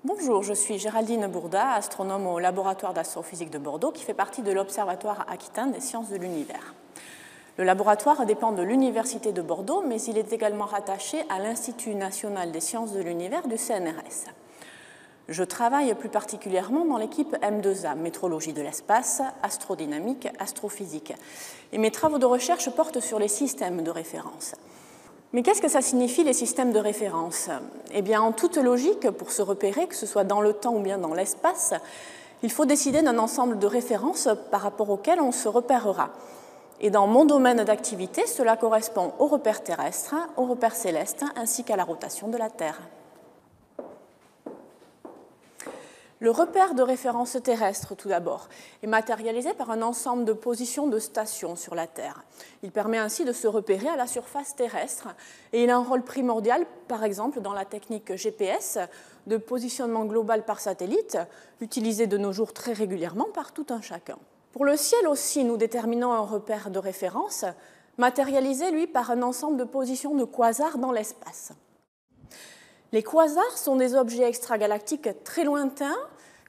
Bonjour, je suis Géraldine Bourda, astronome au laboratoire d'astrophysique de Bordeaux qui fait partie de l'Observatoire aquitaine des sciences de l'univers. Le laboratoire dépend de l'Université de Bordeaux, mais il est également rattaché à l'Institut national des sciences de l'univers du CNRS. Je travaille plus particulièrement dans l'équipe M2A, métrologie de l'espace, astrodynamique, astrophysique. Et mes travaux de recherche portent sur les systèmes de référence. Mais qu'est-ce que ça signifie, les systèmes de référence? Eh bien, en toute logique, pour se repérer, que ce soit dans le temps ou bien dans l'espace, il faut décider d'un ensemble de références par rapport auxquelles on se repérera. Et dans mon domaine d'activité, cela correspond aux repères terrestres, aux repères célestes, ainsi qu'à la rotation de la Terre. Le repère de référence terrestre, tout d'abord, est matérialisé par un ensemble de positions de stations sur la Terre. Il permet ainsi de se repérer à la surface terrestre et il a un rôle primordial, par exemple, dans la technique GPS de positionnement global par satellite, utilisée de nos jours très régulièrement par tout un chacun. Pour le ciel aussi, nous déterminons un repère de référence, matérialisé, lui, par un ensemble de positions de quasars dans l'espace. Les quasars sont des objets extragalactiques très lointains,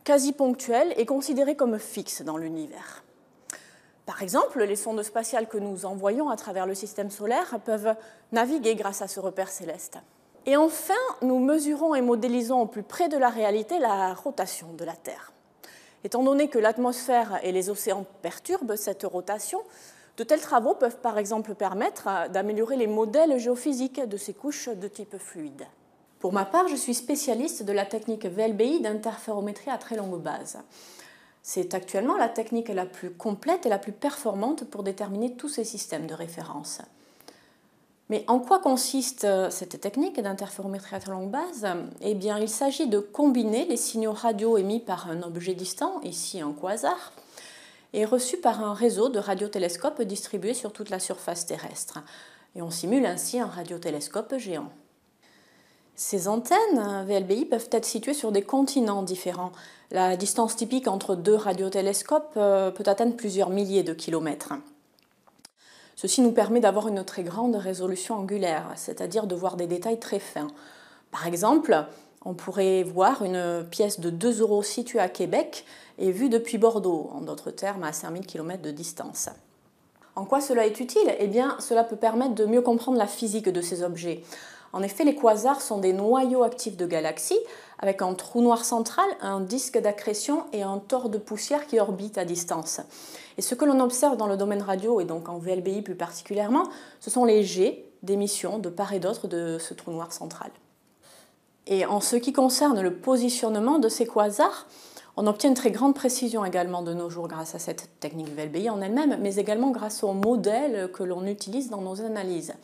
quasi ponctuels et considérés comme fixes dans l'univers. Par exemple, les sondes spatiales que nous envoyons à travers le système solaire peuvent naviguer grâce à ce repère céleste. Et enfin, nous mesurons et modélisons au plus près de la réalité la rotation de la Terre. Étant donné que l'atmosphère et les océans perturbent cette rotation, de tels travaux peuvent par exemple permettre d'améliorer les modèles géophysiques de ces couches de type fluide. Pour ma part, je suis spécialiste de la technique VLBI d'interférométrie à très longue base. C'est actuellement la technique la plus complète et la plus performante pour déterminer tous ces systèmes de référence. Mais en quoi consiste cette technique d'interférométrie à très longue base? Eh bien, il s'agit de combiner les signaux radio émis par un objet distant, ici un quasar, et reçus par un réseau de radiotélescopes distribués sur toute la surface terrestre. Et on simule ainsi un radiotélescope géant. Ces antennes VLBI peuvent être situées sur des continents différents. La distance typique entre deux radiotélescopes peut atteindre plusieurs milliers de kilomètres. Ceci nous permet d'avoir une très grande résolution angulaire, c'est-à-dire de voir des détails très fins. Par exemple, on pourrait voir une pièce de 2 € située à Québec et vue depuis Bordeaux, en d'autres termes à 5000 km de distance. En quoi cela est utile? Eh bien, cela peut permettre de mieux comprendre la physique de ces objets. En effet, les quasars sont des noyaux actifs de galaxies avec un trou noir central, un disque d'accrétion et un tore de poussière qui orbite à distance. Et ce que l'on observe dans le domaine radio et donc en VLBI plus particulièrement, ce sont les jets d'émission de part et d'autre de ce trou noir central. Et en ce qui concerne le positionnement de ces quasars, on obtient une très grande précision également de nos jours grâce à cette technique VLBI en elle-même, mais également grâce aux modèles que l'on utilise dans nos analyses.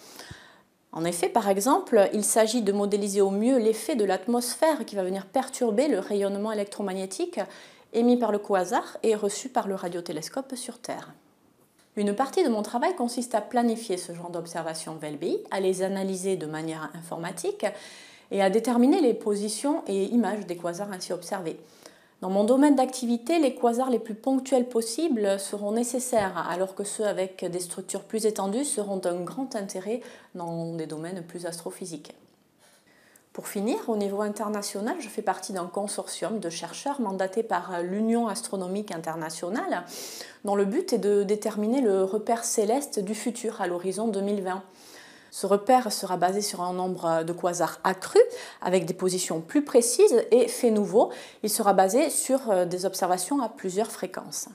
En effet, par exemple, il s'agit de modéliser au mieux l'effet de l'atmosphère qui va venir perturber le rayonnement électromagnétique émis par le quasar et reçu par le radiotélescope sur Terre. Une partie de mon travail consiste à planifier ce genre d'observations VLBI, à les analyser de manière informatique et à déterminer les positions et images des quasars ainsi observés. Dans mon domaine d'activité, les quasars les plus ponctuels possibles seront nécessaires, alors que ceux avec des structures plus étendues seront d'un grand intérêt dans des domaines plus astrophysiques. Pour finir, au niveau international, je fais partie d'un consortium de chercheurs mandatés par l'Union astronomique internationale, dont le but est de déterminer le repère céleste du futur à l'horizon 2020. Ce repère sera basé sur un nombre de quasars accru, avec des positions plus précises et, fait nouveau, il sera basé sur des observations à plusieurs fréquences.